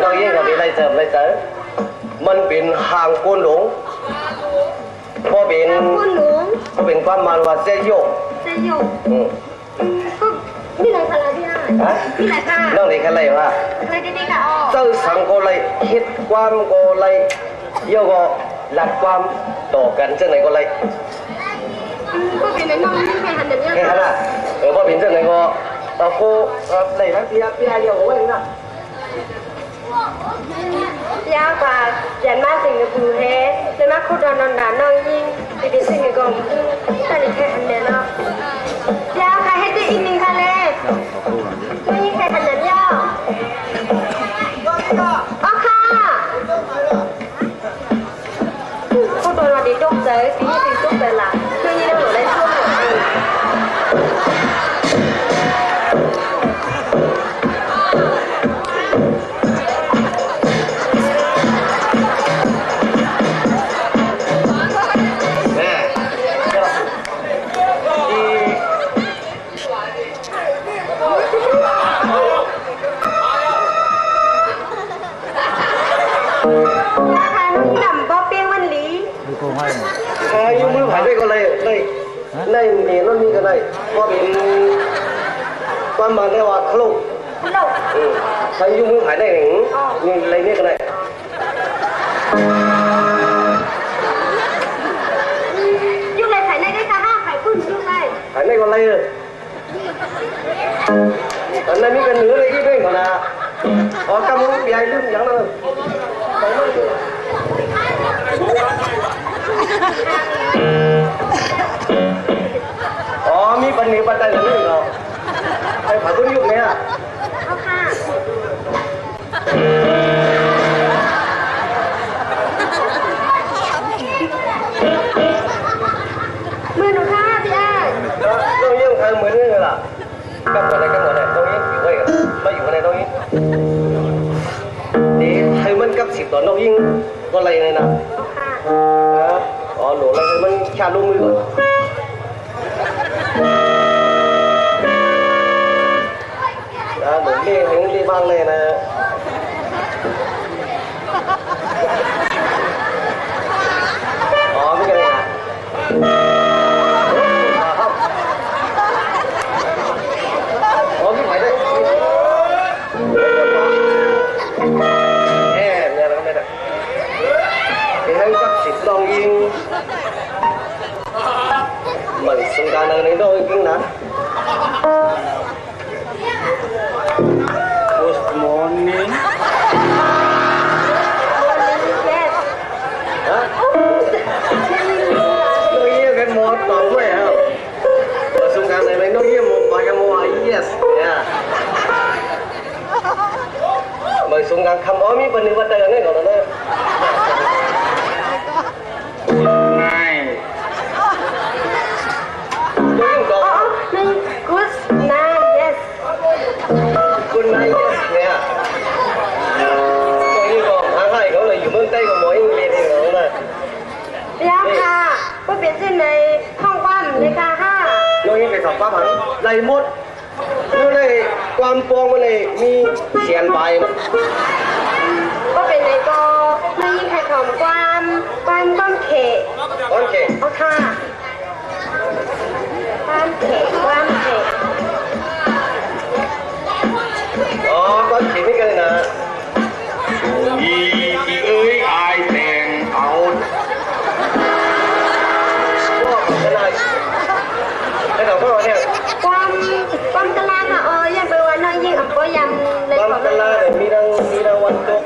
น้องยิ่งกับมีไรเสริมไรเสริมมันเป็นห่างก้นหลงพอเป็นพอเป็นความมันว่าเสียโยกก็มีอะไรพลาที่ได้มีอะไรค่ะน้องนี่กันเลยว่าอะไรดีๆค่ะอ๋อเจ้าสังก็เลยคิดความก็เลยเยอะก็หลักความต่อกันเจ้าไหนก็เลยก็เป็นน้องยิ่งใครหันเดี๋ยวนี้แค่นั้นพอเป็นเจ้าไหนก็เราโคเลยทั้งพี่เดียวไว้นะยาวกว่ายันมาสิงคโปร์เฮเลยมาคุดนอนด่านน้องยิ่งไปเป็นสิงคโปร์แต่ในแค่หันเดียวเนาะยาวค่ะให้ได้อีกหนึ่งค่ะเลยน้องยิ่งใครหันเดียวยาวอ๋อค่ะคุดนอนดีจุกเจอปีนี้ปีจุกเจอละน้องยิ่งเราหนูได้ช่วยยุ่งมือผ่านได้ก็เลยในนี่นั่นนี่ก็ได้เพราะเป็นความมันได้ว่าคลุกใช้ยุ่งมือผ่านได้หนึ่งนี่อะไรนี่ก็ได้ยุ่งเลยขายในได้ค่ะห้าขายคุณยุ่งเลยขายในก็เลยอันนั้นมีกันเหนืออะไรที่ด้วยก่อนนะอ๋อกำมือใหญ่ลืมอย่างนั้นอ๋อมีปัญหาปัจจัยอะไรเหรอไอ้ผักกุ้งยุบเนี่ยเอาค่ะมือหนูค่ะพี่อ้ายน้องยิ่งทางเหมือนนี่เลยล่ะกันหมดเลยน้องยิ่งอยู่ไว้กันไม่อยู่ในน้องยิ่งนี่ให้มันกับ10ตัวน้องยิ่งก็เลยเลยนะอ๋อหนูเลยมันแค่ลูกมือก่อนหนูเลี้ยงให้เลี้ยงบ้างเลยนะอ๋อไม่ใช่นะอ๋อไม่ไหวได้เนี่ยเราไม่ได้ให้กับ10ลองยิงเหมือนสงการอะไรโดยจริงนะ Good morning ฮะน้องเยี่ยเป็นหมอตอบด้วยครับสงการอะไรน้องเยี่ยหมอปากหมอ yes เนี่ยเหมือนสงการคำอ๋อมีปัญหาว่าเจอเนี่ยก่อนนะ คุณนายเนี่ยตัวนี้ก็หาให้เขาเลยอยู่เมืองใต้ก็หมออิงเรียนเองเขาเลยแล้วค่ะก็เป็นเส้นในห้องปั้มเลยค่ะห้าน้องยิ่งไปสอบป้าผังไรมดนู่นเลยความปองมันเลยมีเขียนใบมันก็เป็นในก็ไม่ยิ่งใครถอมความต้นเขะต้นเขะเอาค่ะความเขะอ๋อต้นเขะนี่กันนะอีเอ้ยไอแต่งเอาก็จะได้ให้เราพ่อเนี่ยความกะลาค่ะยังไปวันน้อยยิ่งก็ยังเลยความกะลาเนี่ยมีรางวัลตก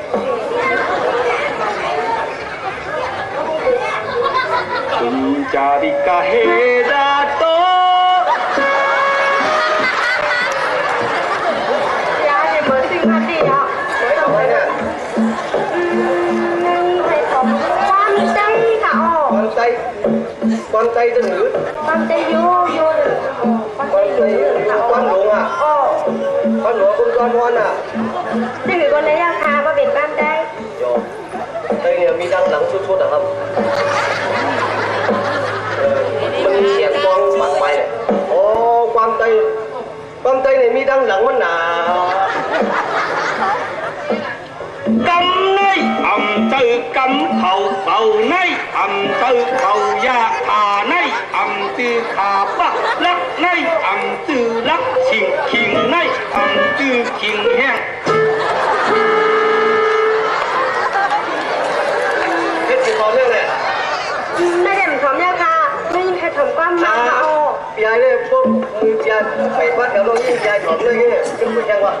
Mencari Hedato Ya, ni mesti mati ya. Mấy đồng này nè Thầy không con tây cả con tây tên nữ con tây vô con luồng à con luồng con hoan à thế người con lấy ra khá qua biển ban đây rồi đây là mi đang lắng chút à không mình xẹt con bạc bay này ô con tây này mi đang lắng mất nào cầm nay tư cầm khẩu khẩu nay tư khẩu ya thà nay tư thà bắc lắc nay tư lắc khinh nay tư khinh hẹn cái gì có nữa này ไม่ได้ผมเนี่ยค่ะไม่มีใครถมความมาค่ะโอ้ พี่ไอ้เนี่ยพวกมือพี่ไอ้ไปวัดแถวโน้นพี่ไอ้ถอดเลยเนี่ยเป็นผู้ยังวะ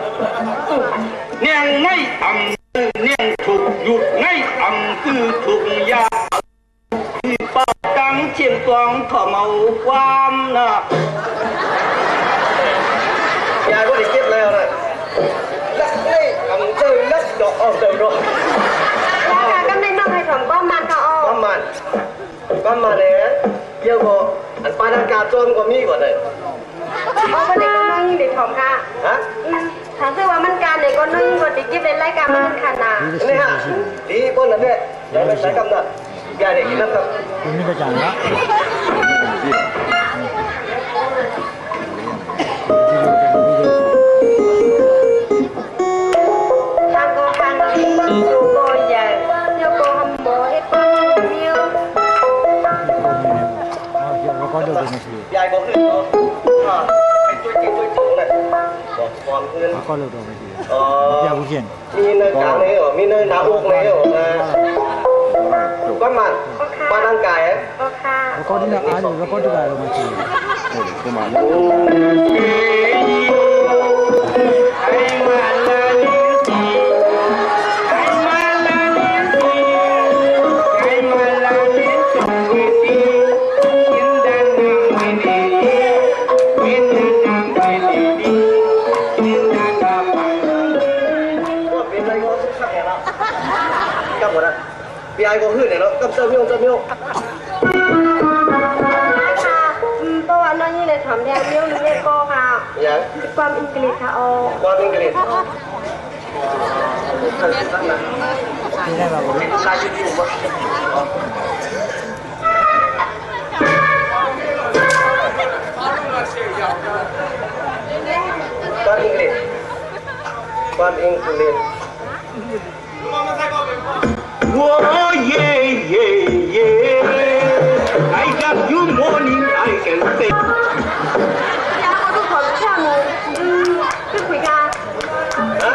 nèng ngay tư nèng thuộc nhụt ngay tư thuộc ya bao trắng trên toàn thọ màu quam nè ยายก็ได้เก็บแล้วนะลักนี่เจอลักดอกออกเจอดอก แล้วค่ะก็ไม่ต้องให้ถมความมาค่ะโอ้ ประมาณเนี่ยเยอะกว่าอันปานังกาโจนกว่ามีกว่าเลย โอ้ก็เด็กก็น้อยยิ่งเด็กถมค่ะ ฮะ ถามซึ่งว่ามันการเด็กก็น้อยยิ่งกว่าเด็กยิบในรายการมันขนาด นี่ฮะดีบนนั้นเนี่ยได้ไปใช้กำนัดยายเด็กกินน้ำครับ Ini dah jangan. ทางก็ทางที่ดูก็ใหญ่เดี๋ยวก็ทำโมให้ป้าเมียว Kau ada di sini. ยายบอกขึ้นเนาะไอ้ตัวจริงตัวจริงเลยบอกความขึ้น Kau ada di sini. อ๋อ Ya mungkin. มีเนินกลางเลยเหรอมีเนินหนาอกเลยเหรอประมาณปานังกาย ก็ค่ะ Kau ni nak ada, kau juga ada macam.พี่ไอ้ก็ขึ้นเนี่ยเนาะกับเจ้าเมียวค่ะเพราะว่าน้อยยิ่งเลยถมแทนเมียวเรียกก็ค่ะ อย่าง ความอังกฤษค่ะโอ้ ความอังกฤษ Ini bagus. ชาชิบิวมั้งความอังกฤษ Oh yeah yeah yeah I got you morning I can say ยาเขาทุกคนแค่หมูคือคุยกัน ฮะ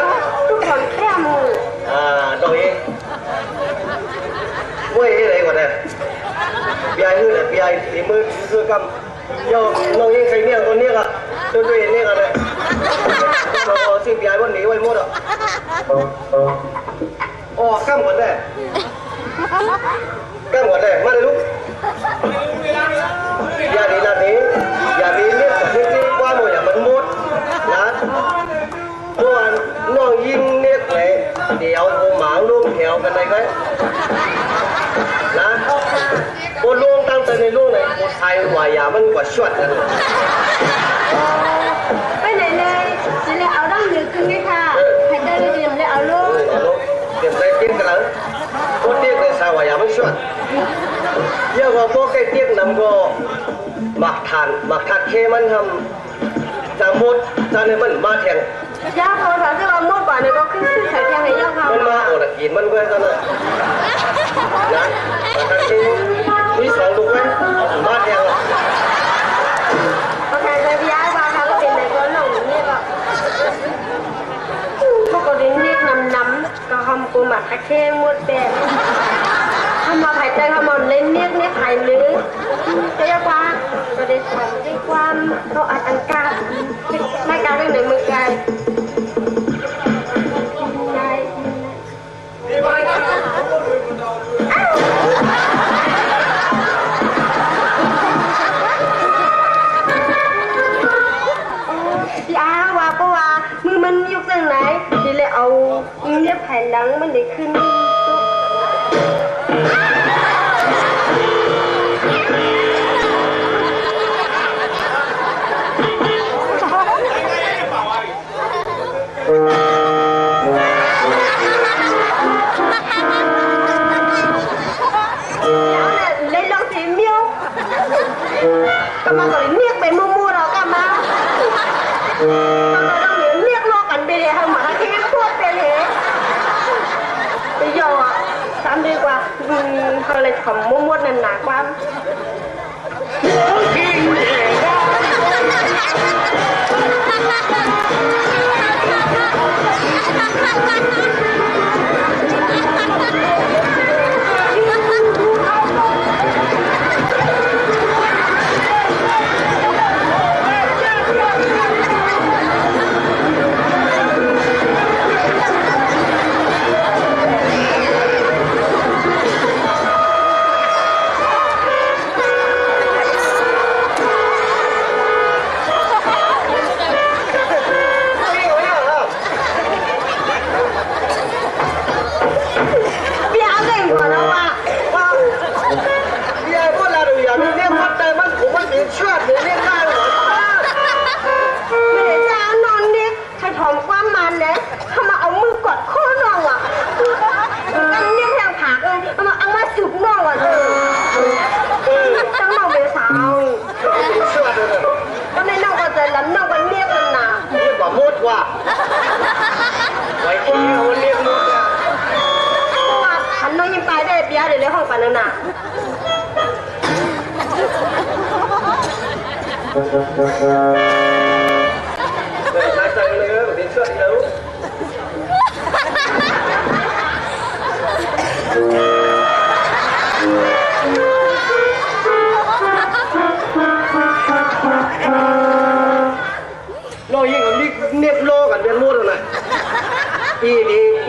ทุกคนแค่หมู โดยเว้ยอะไรกว่าเนี่ยพี่ไอ้คือพี่ไอ้ตีมือคือกำย่อน้องยิงใครเนี่ยคนเนี้ยก็ตัวด้วยเนี่ยก็เลยเราซื้อพี่ไอ้วันนี้ไว้หมดอ่ะอ๋อกำหมดเลยกำหมดเลยมาเลยลูกอย่าดีนะนี้อย่าดีเนี่ยแต่ที่ว่าหมดอย่ามันหมดนะเมื่อวานน้องยิงเนี่ยเลยเดี๋ยวผมหมางร่วมแถวกันเลยไหมนะบนล่วงตั้งแต่ในล่วงไหนบนไทยว่าอย่ามันกว่าชวดกัน ไปไหนเลยจะเลยเอาดั้งเดือดขึ้นไหมค่ะใครได้เลยจะเลยเอาลูก เดี๋ยวไปเตี้ยกันแล้วพวกเตี้ยในสายว่าอย่ามันชวดเยอะกว่าพวกไอ้เตี้ยนำก็หมักทานเคมันทำจากมดจากในมันมาแทง ยาเขาถามว่าหมดกว่าเนี่ยก็ขึ้นใส่แทงให้ยาเขา มันมาโอ้ละกินมันก็ได้นะนะทานเคมีสองลูกไหมมาแทง โอเคเลยพี่ยาว่าเขาก็เป็นในก้อนหลงเนี่ยก็พวกคนนี้น้ำก็ทำกูหมักตะเข้หมดแบบทำมาหายใจทำมาเล่นเนี่ยหายลึกจะเรียกว่าก็ได้ทำด้วยความเขาอันกาไม่กาเรื่องไหนมือกายใจพี่อาว่าก็ว่ามือมันยุกเรื่องไหนที่เลยเอาเนี่ยภายหลังมันได้ขึ้น lấy lông thì miêu các mà gọi miếc về mua mua đó các mà đang miếc lo cảnh bề hơn mà cái thuốc bề thế ยอตามดีกว่าเขาเลยขำมั่วๆนั่นหนาความ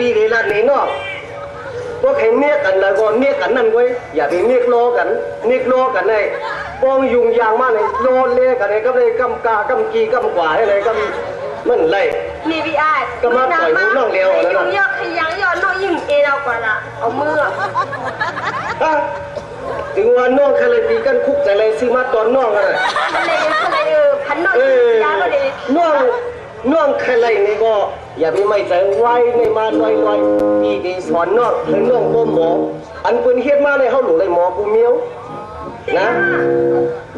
ปีนี้ละนี้เนาะพวกใครเมียกันแล้วก็เมียกันนั่นเว้ยอย่าไปเมียโลกันเลยป้องยุงยางมากเลยโลเล่กันเลยก็เลยกำกากำกีกำกว่าอะไรก็มันไรมีพี่ไอ้ก็มาต่อยน้องเลี้ยวแล้วนะยุ่งยากขยันยอดน้องยิ่งเอเรากว่าละเอามือถึงวันน้องใครเลยตีกันคุกใจเลยซื้อมาตอนน้องอะไรพันน้องยาก็เลยน้องใครเลยนี่ก็อย่าไปไม่ใจไว้ในมาลอยปีดีสอนน้องให้น้องบ่หมออันเป็นเฮ็ดมาเลยเขาหลุเลยหมอกูเมียวนะ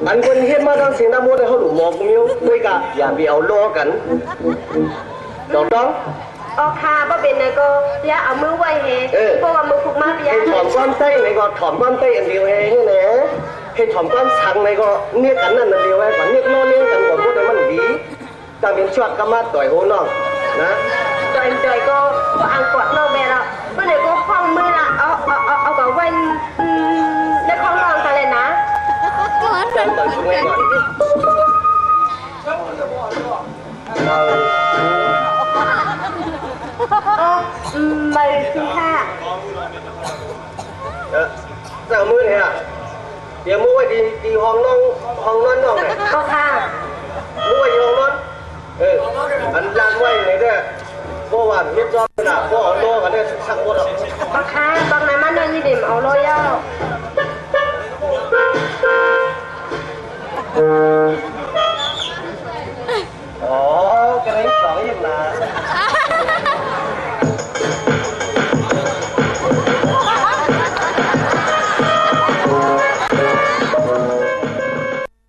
อันเป็นเฮ็ดมาทางเสียงน้ำมูดเลยเขาหลุหมอกูเมียวด้วยกะอย่าไปเอาล้อกันดอกต้องอ๋อค่ะบ่เป็นไงก็อย่าเอามือไว้เฮเพราะว่ามือผูกมาเปียให้ถอมก้อนเต้ในก็ถอมก้อนเต้อันเดียวเองนี่นะให้ถอมก้อนสังในก็เนี่ยกันนั่นอันเดียวไว้ก่อนเนี่ยล้อเลี้ยงกันก่อนพูดให้มันดีแต่เป็นชวดก็มาต่อยโหน้องนะต่อยก็อังกอดน้องแม่ละเมื่อไหร่ก็คล้องมือละเอากับไว้ในคล้องนอนกันเลยนะจำต่อยช่วยก่อนไม่คือค่ะเจ้ามือเนี่ยเดี๋ยวมือไว้ดีห้องน้องน้องเนี่ยก็ค่ะมือไว้ห้องน้องอันล่างไว้ไหนเด้อเพราะว่าเฮ็ดจอมน่ะพอเอาโลกันเนี่ยสักหมดอ่ะก็ค่ะตอนนั้นมันนี่ดิมเอาโลย่อ